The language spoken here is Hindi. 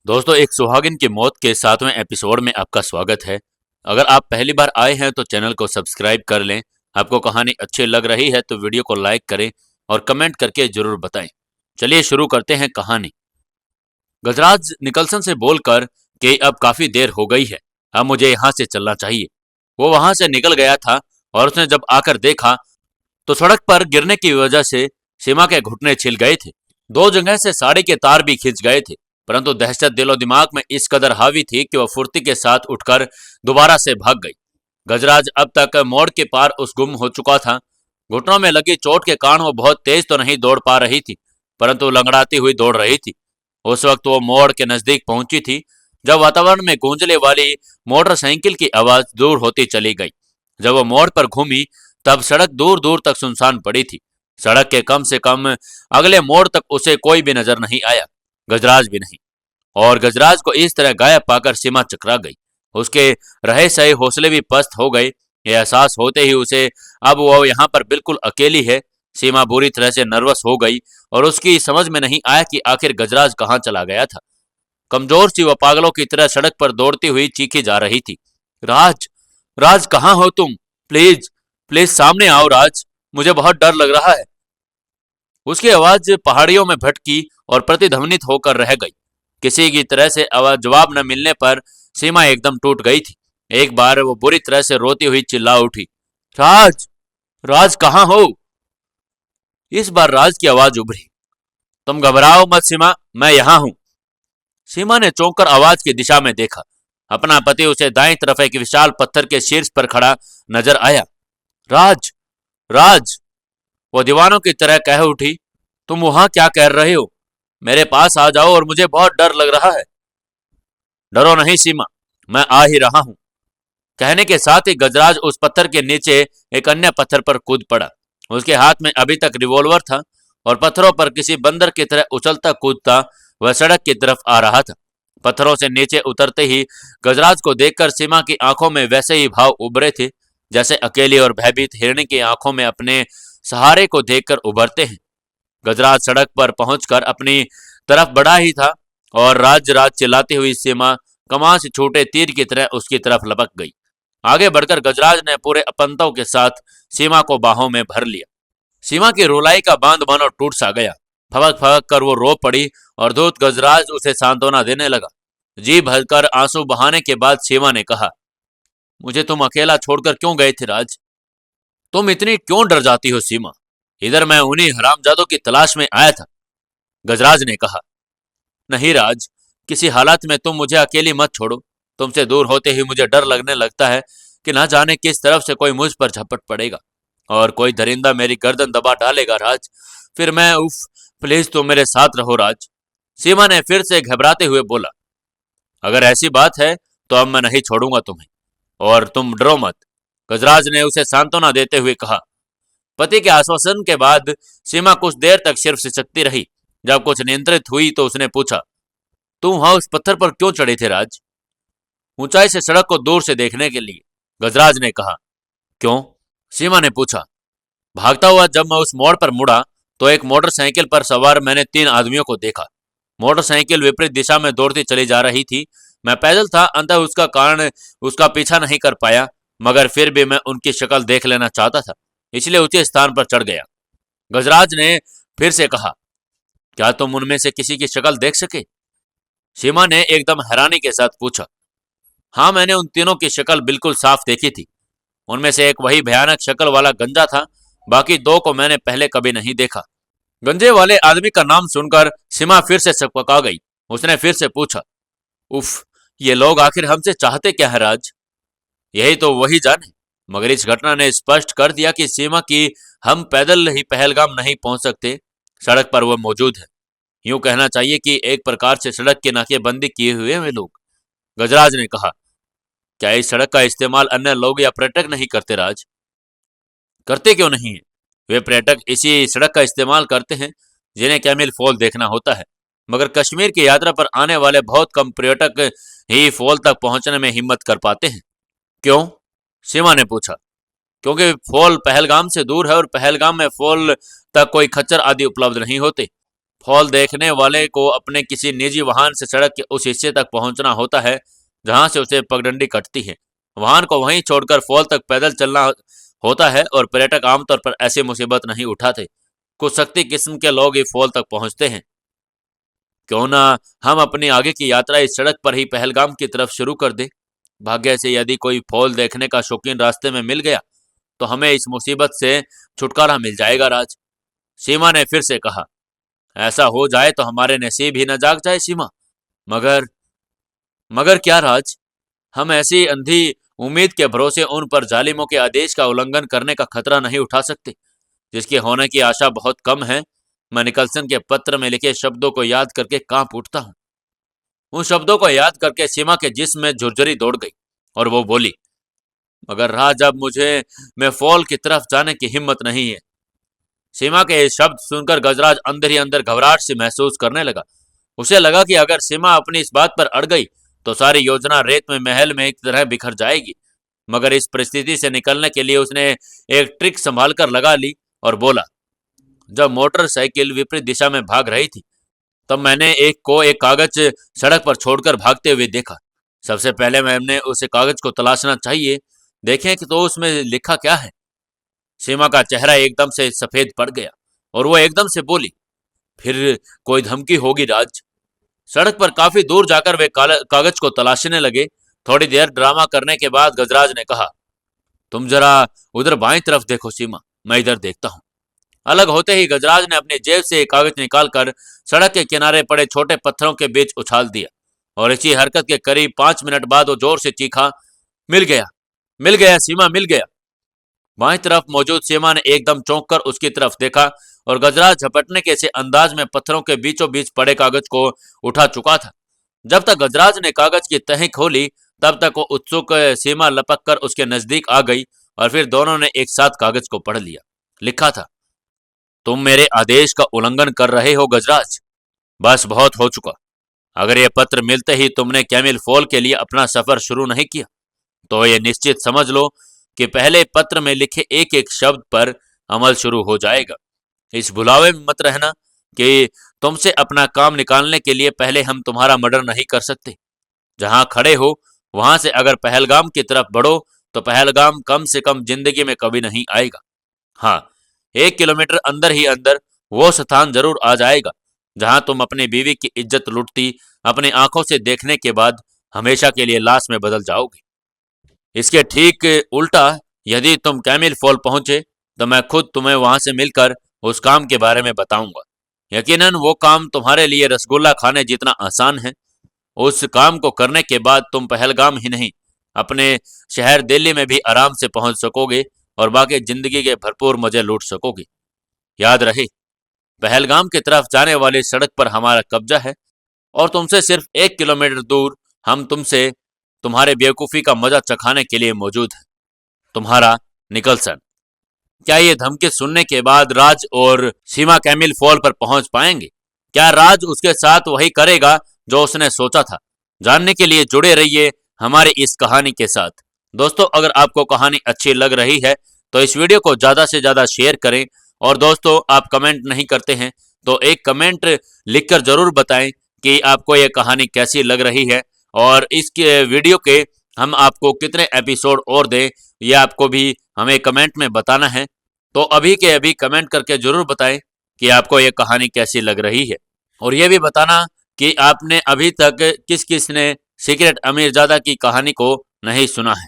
दोस्तों, एक सुहागिन की मौत के 7वें एपिसोड में आपका स्वागत है। अगर आप पहली बार आए हैं तो चैनल को सब्सक्राइब कर लें। आपको कहानी अच्छी लग रही है तो वीडियो को लाइक करें और कमेंट करके जरूर बताएं। चलिए शुरू करते हैं कहानी। गजराज निकलसन से बोलकर कि अब काफी देर हो गई है, अब मुझे यहाँ से चलना चाहिए। वो वहां से निकल गया था और उसने जब आकर देखा तो सड़क पर गिरने की वजह से सीमा के घुटने छिल गए थे। दो जगह से साड़ी के तार भी खिंच गए थे, परंतु दहशत दिलो दिमाग में इस कदर हावी थी कि वह फुर्ती के साथ उठकर दोबारा से भाग गई। गजराज अब तक मोड़ के पार उस गुम हो चुका था। घुटनों में लगी चोट के कारण वो बहुत तेज तो नहीं दौड़ पा रही थी, परंतु लंगड़ाती हुई दौड़ रही थी। उस वक्त वो मोड़ के नजदीक पहुंची थी जब वातावरण में गूंजने वाली मोटरसाइकिल की आवाज दूर होती चली गई। जब वो मोड़ पर घूमी तब सड़क दूर दूर तक सुनसान पड़ी थी। सड़क के कम से कम अगले मोड़ तक उसे कोई भी नजर नहीं आया, गजराज भी नहीं। और गजराज को इस तरह गायब पाकर सीमा चकरा गई। उसके रहे सहे हौसले भी पस्त हो गए। यह एहसास होते ही उसे अब वो यहाँ पर बिल्कुल अकेली है। सीमा बुरी तरह से नर्वस हो गई और उसकी समझ में नहीं आया कि आखिर गजराज कहाँ चला गया था। कमजोर सी वह पागलों की तरह सड़क पर दौड़ती हुई चीखी जा रही थी, राज, राज कहाँ हो तुम? प्लीज, प्लीज सामने आओ राज, मुझे बहुत डर लग रहा है। उसकी आवाज पहाड़ियों में भटकी और प्रतिध्वनित होकर रह गई। किसी की तरह से आवाज जवाब न मिलने पर सीमा एकदम टूट गई थी। एक बार वो बुरी तरह से रोती हुई चिल्ला उठी, राज, राज कहाँ हो? इस बार राज की आवाज उभरी, तुम घबराओ मत सीमा, मैं यहाँ हूं। सीमा ने चौंक कर आवाज की दिशा में देखा। अपना पति उसे दाईं तरफ एक विशाल पत्थर के शीर्ष पर खड़ा नजर आया। राज, राज, वो दीवानों की तरह कह उठी, तुम वहां क्या कर रहे हो? मेरे पास आ जाओ और मुझे बहुत डर लग रहा है। डरो नहीं सीमा, मैं आ ही रहा हूं। कहने के साथ ही गजराज उस पत्थर के नीचे एक अन्य पत्थर पर कूद पड़ा। उसके हाथ में अभी तक रिवॉल्वर था और पत्थरों पर किसी बंदर की तरह उछलता कूदता वह सड़क की तरफ आ रहा था। पत्थरों से नीचे उतरते ही गजराज को देखकर सीमा की आंखों में वैसे ही भाव उभरे थे जैसे अकेली और भयभीत हिरणी की आंखों में अपने सहारे को देखकर उभरते हैं। गजराज सड़क पर पहुंचकर अपनी तरफ बढ़ा ही था और राज राज चिल्लाती हुई सीमा कमान से छूटे तीर की तरह उसकी तरफ लपक गई। आगे बढ़कर गजराज ने पूरे अपंतों के साथ सीमा को बाहों में भर लिया। सीमा की रुलाई का बांध मानो टूट सा गया। फबक फबक कर वो रो पड़ी और दूत गजराज उसे सांत्वना देने लगा। जी भरकर आंसू बहाने के बाद सीमा ने कहा, मुझे तुम अकेला छोड़कर क्यों गए थे राज? तुम इतनी क्यों डर जाती हो सीमा? इधर मैं उन्हीं हरामजादों की तलाश में आया था। गजराज ने कहा, नहीं राज, किसी हालत में तुम मुझे अकेली मत छोड़ो। तुमसे दूर होते ही मुझे डर लगने लगता है कि ना जाने किस तरफ से कोई मुझ पर झपट पड़ेगा और कोई दरिंदा मेरी गर्दन दबा डालेगा राज। फिर मैं उफ, प्लीज तुम मेरे साथ रहो राज। सीमा ने फिर से घबराते हुए बोला, अगर ऐसी बात है तो अब मैं नहीं छोड़ूंगा तुम्हें, और तुम डरो मत। गजराज ने उसे सांत्वना देते हुए कहा। पति के आश्वासन के बाद सीमा कुछ देर तक सिर्फ सिसकती रही। जब कुछ नियंत्रित हुई तो उसने पूछा, तुम वहां उस पत्थर पर क्यों चढ़े थे राज? ऊंचाई से सड़क को दूर से देखने के लिए, गजराज ने कहा। क्यों? सीमा ने पूछा। भागता हुआ जब मैं उस मोड़ पर मुड़ा तो एक मोटरसाइकिल पर सवार मैंने 3 आदमियों को देखा। मोटरसाइकिल विपरीत दिशा में दौड़ती चली जा रही थी। मैं पैदल था, अंततः उसका कारण उसका पीछा नहीं कर पाया, मगर फिर भी मैं उनकी शक्ल देख लेना चाहता था, इसलिए उचित स्थान पर चढ़ गया। गजराज ने फिर से कहा, क्या तुम उनमें से किसी की शक्ल देख सके? सीमा ने एकदम हैरानी के साथ पूछा। हाँ, मैंने उन तीनों की शक्ल बिल्कुल साफ देखी थी। उनमें से एक वही भयानक शक्ल वाला गंजा था, बाकी दो को मैंने पहले कभी नहीं देखा। गंजे वाले आदमी का नाम सुनकर सीमा फिर से सकपका गई। उसने फिर से पूछा, उफ, ये लोग आखिर हमसे चाहते क्या है राज? यही तो वही जाने, मगर इस घटना ने स्पष्ट कर दिया कि सीमा की हम पैदल ही पहलगाम नहीं पहुंच सकते, सड़क पर वह मौजूद है। यूं कहना चाहिए कि एक प्रकार से सड़क की नाकेबंदी किए हुए वे लोग। गजराज ने कहा, क्या इस सड़क का इस्तेमाल अन्य लोग या पर्यटक नहीं करते राज? करते क्यों नहीं है? वे पर्यटक इसी सड़क का इस्तेमाल करते हैं जिन्हें कैमिल फॉल देखना होता है, मगर कश्मीर की यात्रा पर आने वाले बहुत कम पर्यटक ही फॉल तक पहुंचने में हिम्मत कर पाते हैं। क्यों? सीमा ने पूछा। क्योंकि फॉल पहलगाम से दूर है और पहलगाम में फॉल तक कोई खच्चर आदि उपलब्ध नहीं होते। फॉल देखने वाले को अपने किसी निजी वाहन से सड़क के उस हिस्से तक पहुंचना होता है जहां से उसे पगडंडी कटती है। वाहन को वहीं छोड़कर फॉल तक पैदल चलना होता है और पर्यटक आमतौर पर ऐसी मुसीबत नहीं उठाते। कुछ सख्ती किस्म के लोग ही फॉल तक पहुंचते हैं। क्यों ना हम अपनी आगे की यात्रा इस सड़क पर ही पहलगाम की तरफ शुरू कर दें। भाग्य से यदि कोई फॉल देखने का शौकीन रास्ते में मिल गया तो हमें इस मुसीबत से छुटकारा मिल जाएगा राज। सीमा ने फिर से कहा, ऐसा हो जाए तो हमारे नसीब ही न जाग जाए सीमा। मगर मगर क्या राज? हम ऐसी अंधी उम्मीद के भरोसे उन पर जालिमों के आदेश का उल्लंघन करने का खतरा नहीं उठा सकते जिसके होने की आशा बहुत कम है। मैं निकलसन के पत्र में लिखे शब्दों को याद करके कांप उठता हूँ। उन शब्दों को याद करके सीमा के जिस्म में झुरझुरी दौड़ गई और वो बोली, मगर राज अब मुझे मैं फॉल की तरफ जाने की हिम्मत नहीं है। सीमा के ये शब्द सुनकर गजराज अंदर ही अंदर घबराहट से महसूस करने लगा। उसे लगा कि अगर सीमा अपनी इस बात पर अड़ गई तो सारी योजना रेत में महल में एक तरह बिखर जाएगी। मगर इस परिस्थिति से निकलने के लिए उसने एक ट्रिक संभाल कर लगा ली और बोला, जब मोटरसाइकिल विपरीत दिशा में भाग रही थी तब मैंने एक कागज सड़क पर छोड़कर भागते हुए देखा। सबसे पहले मैंने उस कागज को तलाशना चाहिए, देखें कि तो उसमें लिखा क्या है। सीमा का चेहरा एकदम से सफेद पड़ गया और वो एकदम से बोली, फिर कोई धमकी होगी राज। सड़क पर काफी दूर जाकर वे कागज को तलाशने लगे। थोड़ी देर ड्रामा करने के बाद गजराज ने कहा, तुम जरा उधर बाईं तरफ देखो सीमा, मैं इधर देखता हूँ। अलग होते ही गजराज ने अपनी जेब से एक कागज निकालकर सड़क के किनारे पड़े छोटे पत्थरों के बीच उछाल दिया और इसी हरकत के करीब 5 मिनट बाद वो जोर से चीखा, मिल गया सीमा, मिल गया। बाईं तरफ मौजूद सीमा ने एकदम चौंक कर उसकी तरफ देखा और गजराज झपटने के से अंदाज में पत्थरों के बीचों बीच पड़े कागज को उठा चुका था। जब तक गजराज ने कागज की तह खोली तब तक वो उत्सुक सीमा लपक कर उसके नजदीक आ गई और फिर दोनों ने एक साथ कागज को पढ़ लिया। लिखा था, तुम मेरे आदेश का उल्लंघन कर रहे हो गजराज, बस बहुत हो चुका। अगर यह पत्र मिलते ही तुमने कैमिल फॉल के लिए अपना सफर शुरू नहीं किया तो ये निश्चित समझ लो कि पहले पत्र में लिखे एक एक शब्द पर अमल शुरू हो जाएगा। इस भुलावे में मत रहना कि तुमसे अपना काम निकालने के लिए पहले हम तुम्हारा मर्डर नहीं कर सकते। जहां खड़े हो वहां से अगर पहलगाम की तरफ बढ़ो तो पहलगाम कम से कम जिंदगी में कभी नहीं आएगा। हाँ, 1 किलोमीटर अंदर ही अंदर वो स्थान जरूर आ जाएगा जहां तुम अपनी बीवी की इज्जत लुटती अपनी आंखों से देखने के बाद हमेशा के लिए लाश में बदल जाओगे। इसके ठीक उल्टा यदि तुम कैमिल फॉल पहुंचे तो मैं खुद तुम्हें वहां से मिलकर उस काम के बारे में बताऊंगा। यकीनन वो काम तुम्हारे लिए रसगुल्ला खाने जितना आसान है। उस काम को करने के बाद तुम पहलगाम ही नहीं अपने शहर दिल्ली में भी आराम से पहुंच सकोगे और बाकी जिंदगी के भरपूर मजे लूट सकोगे। याद रहे, पहलगाम की तरफ जाने वाली सड़क पर हमारा कब्जा है और तुमसे सिर्फ 1 किलोमीटर दूर हम तुमसे तुम्हारे बेवकूफ़ी का मजा चखाने के लिए मौजूद है। तुम्हारा निकलसन। क्या ये धमकी सुनने के बाद राज और सीमा कैमिल फॉल पर पहुंच पाएंगे? क्या राज उसके साथ वही करेगा जो उसने सोचा था? जानने के लिए जुड़े रहिए हमारी इस कहानी के साथ। दोस्तों, अगर आपको कहानी अच्छी लग रही है तो इस वीडियो को ज़्यादा से ज़्यादा शेयर करें। और दोस्तों, आप कमेंट नहीं करते हैं तो एक कमेंट लिखकर ज़रूर बताएं कि आपको ये कहानी कैसी लग रही है और इस वीडियो के हम आपको कितने एपिसोड और दें, ये आपको भी हमें कमेंट में बताना है। तो अभी के अभी कमेंट करके जरूर बताएं कि आपको ये कहानी कैसी लग रही है और ये भी बताना कि आपने अभी तक किस किस ने सीक्रेट अमीरजादा की कहानी को नहीं सुना है।